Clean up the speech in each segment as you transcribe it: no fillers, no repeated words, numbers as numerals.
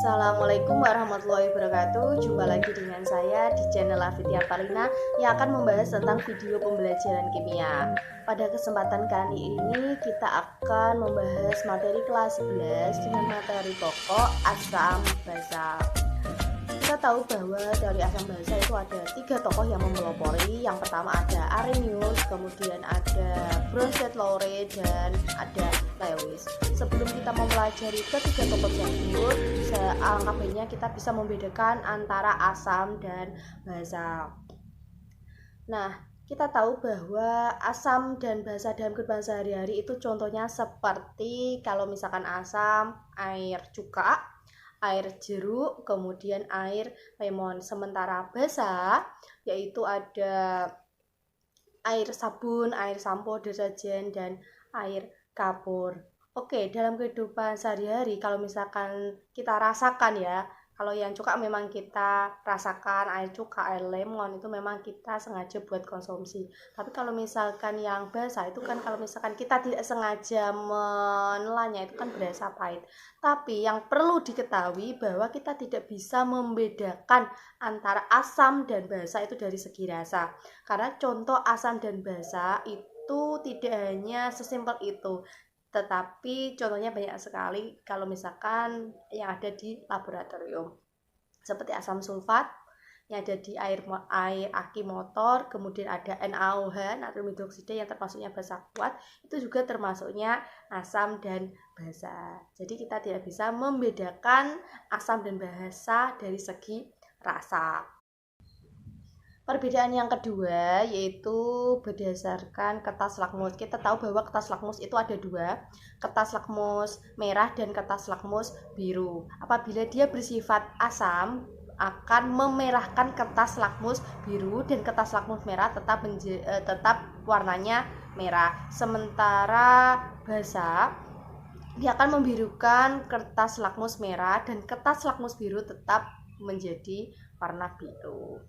Assalamualaikum warahmatullahi wabarakatuh. Jumpa lagi dengan saya di channel Afidya Parina yang akan membahas tentang video pembelajaran kimia. Pada kesempatan kali ini kita akan membahas materi kelas 11 dengan materi pokok asam basa. Kita tahu bahwa dari asam basa itu ada 3 tokoh yang mempelopori. Yang pertama ada Arrhenius, kemudian ada Bronsted-Lowry, dan ada Lewis. Sebelum kita mempelajari ketiga tokoh tersebut, alangkah baiknya kita bisa membedakan antara asam dan basa. Nah, kita tahu bahwa asam dan basa dalam kehidupan sehari-hari itu contohnya seperti kalau misalkan asam, air cuka, air jeruk, kemudian air lemon. Sementara basa yaitu ada air sabun, air sampo, deterjen, dan air kapur. Oke, dalam kehidupan sehari-hari kalau misalkan kita rasakan ya, kalau yang cuka memang kita rasakan, air cuka, air lemon itu memang kita sengaja buat konsumsi. Tapi kalau misalkan yang basa itu kan kalau misalkan kita tidak sengaja menelannya itu kan berasa pahit. Tapi yang perlu diketahui bahwa kita tidak bisa membedakan antara asam dan basa itu dari segi rasa. Karena contoh asam dan basa itu tidak hanya sesimpel itu, tetapi contohnya banyak sekali kalau misalkan yang ada di laboratorium, seperti asam sulfat yang ada di air aki motor, kemudian ada NaOH, natrium hidroksida yang termasuknya basa kuat, itu juga termasuknya asam dan basa. Jadi kita tidak bisa membedakan asam dan basa dari segi rasa. Perbedaan yang kedua yaitu berdasarkan kertas lakmus. Kita tahu bahwa kertas lakmus itu ada 2, kertas lakmus merah dan kertas lakmus biru. Apabila dia bersifat asam, akan memerahkan kertas lakmus biru, dan kertas lakmus merah tetap warnanya merah. Sementara basa dia akan membirukan kertas lakmus merah, dan kertas lakmus biru tetap menjadi warna biru.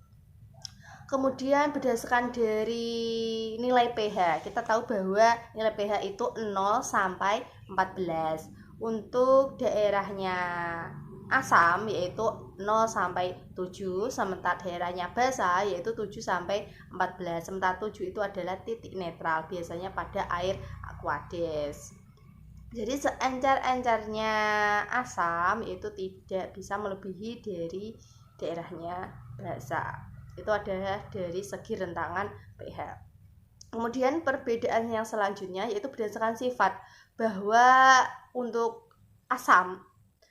Kemudian berdasarkan dari nilai pH, kita tahu bahwa nilai pH itu 0 sampai 14. Untuk daerahnya asam yaitu 0 sampai 7, sementara daerahnya basa yaitu 7 sampai 14. Sementara 7 itu adalah titik netral, biasanya pada air aqueous. Jadi seencer-encernya asam itu tidak bisa melebihi dari daerahnya basa. Itu adalah dari segi rentangan pH. Kemudian perbedaan yang selanjutnya yaitu berdasarkan sifat, bahwa untuk asam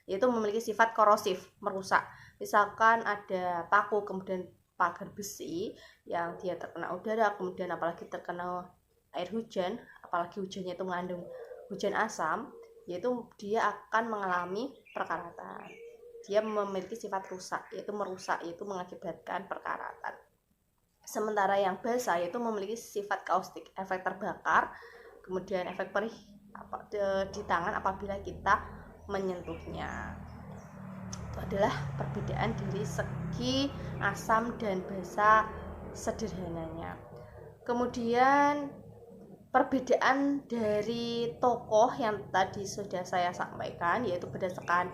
yaitu memiliki sifat korosif, merusak. Misalkan ada paku, kemudian pagar besi yang dia terkena udara, kemudian apalagi terkena air hujan, apalagi hujannya itu mengandung hujan asam, yaitu dia akan mengalami perkaratan. Dia memiliki sifat rusak, yaitu merusak, yaitu mengakibatkan perkaratan. Sementara yang basa yaitu memiliki sifat kaustik, efek terbakar, kemudian efek perih di tangan apabila kita menyentuhnya. Itu adalah perbedaan dari segi asam dan basa sederhananya. Kemudian perbedaan dari tokoh yang tadi sudah saya sampaikan yaitu berdasarkan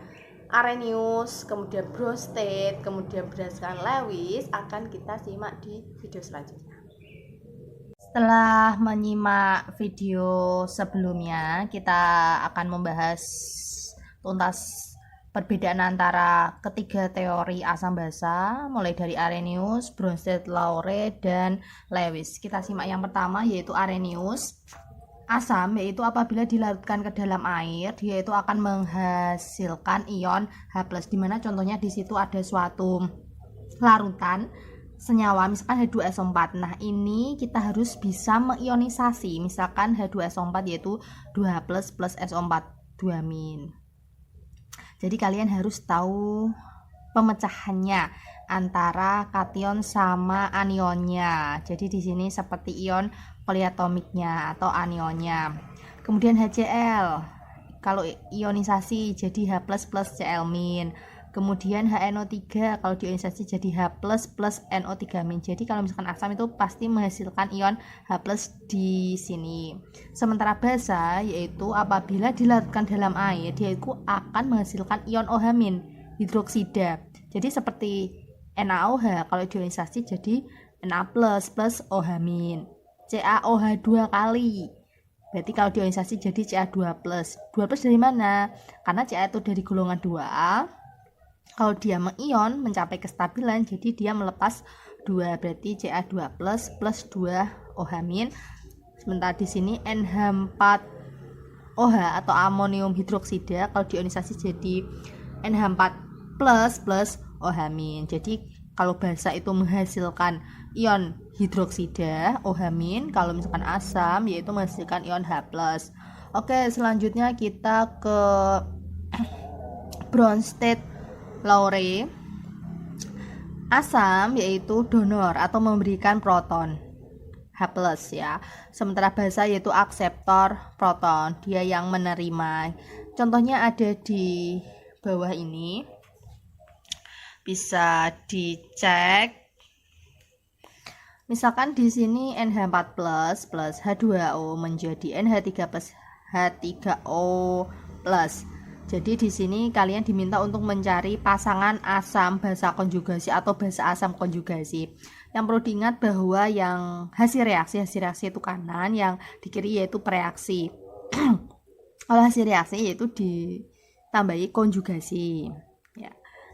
Arrhenius, kemudian Bronsted, kemudian berdasarkan Lewis akan kita simak di video selanjutnya. Setelah menyimak video sebelumnya, kita akan membahas tuntas perbedaan antara ketiga teori asam basa, mulai dari Arrhenius, Bronsted-Lowry, dan Lewis. Kita simak yang pertama yaitu Arrhenius. Asam yaitu apabila dilarutkan ke dalam air, dia itu akan menghasilkan ion H+, di mana contohnya di situ ada suatu larutan senyawa misalkan H2SO4. Nah, ini kita harus bisa mengionisasi, misalkan H2SO4 yaitu 2H+ plus SO4 2-. Jadi kalian harus tahu pemecahannya antara kation sama anionnya. Jadi di sini seperti ion poliatomiknya atau anionnya. Kemudian HCl, kalau ionisasi jadi H+ plus Cl-. Kemudian HNO3, kalau diionisasi jadi H+ plus NO3-. Jadi kalau misalkan asam itu pasti menghasilkan ion H+ di sini. Sementara basa yaitu apabila dilarutkan dalam air, dia itu akan menghasilkan ion OH-. hidroksida. Jadi seperti NaOH kalau diionisasi jadi Na plus OH-. CaOH 2 kali. Berarti kalau diionisasi jadi Ca2 plus. 2 plus dari mana? Karena Ca itu dari golongan 2A. Kalau dia mengion mencapai kestabilan, jadi dia melepas 2. Berarti Ca2 plus 2 OH-. Sementara di sini NH4OH atau amonium hidroksida kalau diionisasi jadi NH4 plus OH-. Jadi kalau basa itu menghasilkan ion hidroksida OH-, kalau misalkan asam yaitu menghasilkan ion H+. Oke, selanjutnya kita ke Bronsted-Lowry. Asam yaitu donor atau memberikan proton H+ ya. Sementara basa yaitu akseptor proton, dia yang menerima. Contohnya ada di bawah ini. Bisa dicek. Misalkan di sini NH4 plus H2O menjadi NH3 plus H3O plus. Jadi di sini kalian diminta untuk mencari pasangan asam basa konjugasi atau basa asam konjugasi. Yang perlu diingat bahwa yang hasil reaksi itu kanan, yang di kiri yaitu preaksi. Kalau hasil reaksi yaitu ditambahi konjugasi. Ya.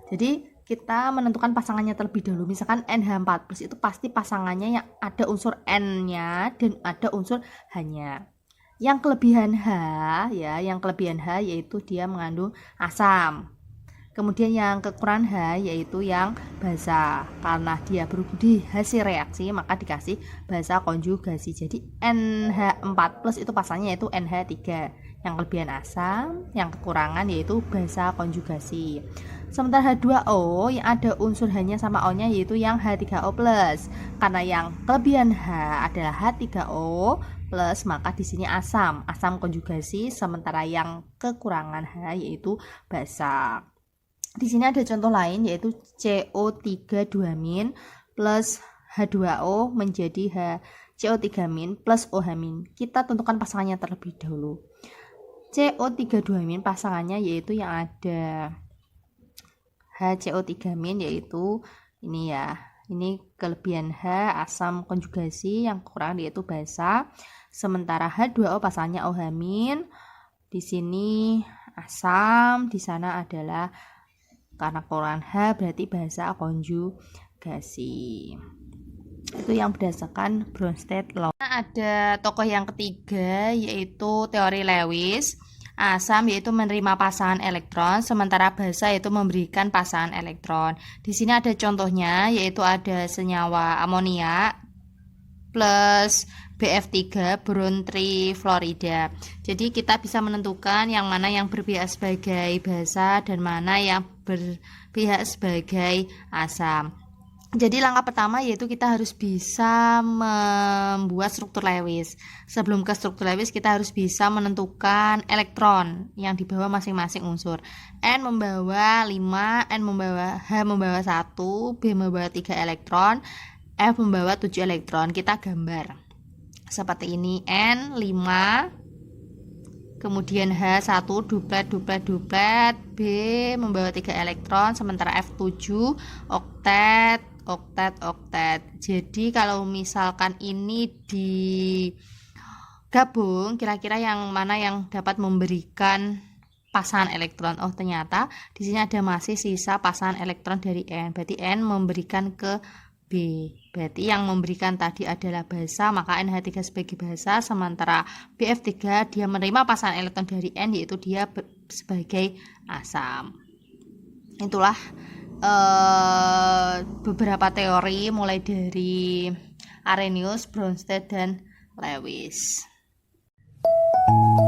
Jadi kita menentukan pasangannya terlebih dahulu. Misalkan NH4 plus itu pasti pasangannya yang ada unsur N-nya dan ada unsur H-nya. Yang kelebihan H yaitu dia mengandung asam. Kemudian yang kekurangan H yaitu yang basa. Karena dia berhubung di hasil reaksi maka dikasih basa konjugasi. Jadi NH4 plus itu pasangannya yaitu NH3. Yang kelebihan asam, yang kekurangan yaitu basa konjugasi. Sementara H2O yang ada unsur H-nya sama O-nya yaitu yang H3O+. Karena yang kelebihan H adalah H3O+, maka di sini asam konjugasi, sementara yang kekurangan H yaitu basa. Di sini ada contoh lain yaitu CO3 2- plus H2O menjadi CO3- plus OH-. Kita tentukan pasangannya terlebih dahulu. CO3 2- pasangannya yaitu yang ada HCO3- yaitu ini ya. Ini kelebihan H asam konjugasi, yang kurang yaitu basa. Sementara H2O pasangannya OH-. Di sini asam, di sana adalah karena kekurangan H berarti basa konjugasi. Itu yang berdasarkan Bronsted-Lowry. Ada tokoh yang ketiga yaitu teori Lewis. Asam yaitu menerima pasangan elektron, sementara basa yaitu memberikan pasangan elektron. Di sini ada contohnya yaitu ada senyawa amonia plus BF3 boron trifluorida. Jadi kita bisa menentukan yang mana yang berpihak sebagai basa dan mana yang berpihak sebagai asam. Jadi langkah pertama yaitu kita harus bisa membuat struktur Lewis. Sebelum ke struktur Lewis kita harus bisa menentukan elektron yang dibawa masing-masing unsur. N membawa 5, H membawa 1, B membawa 3 elektron, F membawa 7 elektron. Kita gambar seperti ini. N 5, kemudian H 1 duplet, B membawa 3 elektron, sementara F 7 oktet. Jadi kalau misalkan ini digabung, kira-kira yang mana yang dapat memberikan pasangan elektron? Oh, ternyata di sini ada masih sisa pasangan elektron dari N. Berarti N memberikan ke B. Berarti yang memberikan tadi adalah basa, maka NH3 sebagai basa, sementara BF3 dia menerima pasangan elektron dari N, yaitu dia sebagai asam. Itulah beberapa teori mulai dari Arrhenius, Bronsted, dan Lewis.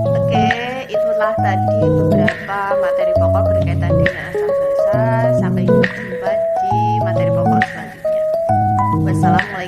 Oke, itulah tadi beberapa materi pokok berkaitan dengan asam basa. Sampai jumpa di materi pokok selanjutnya. Wassalamualaikum.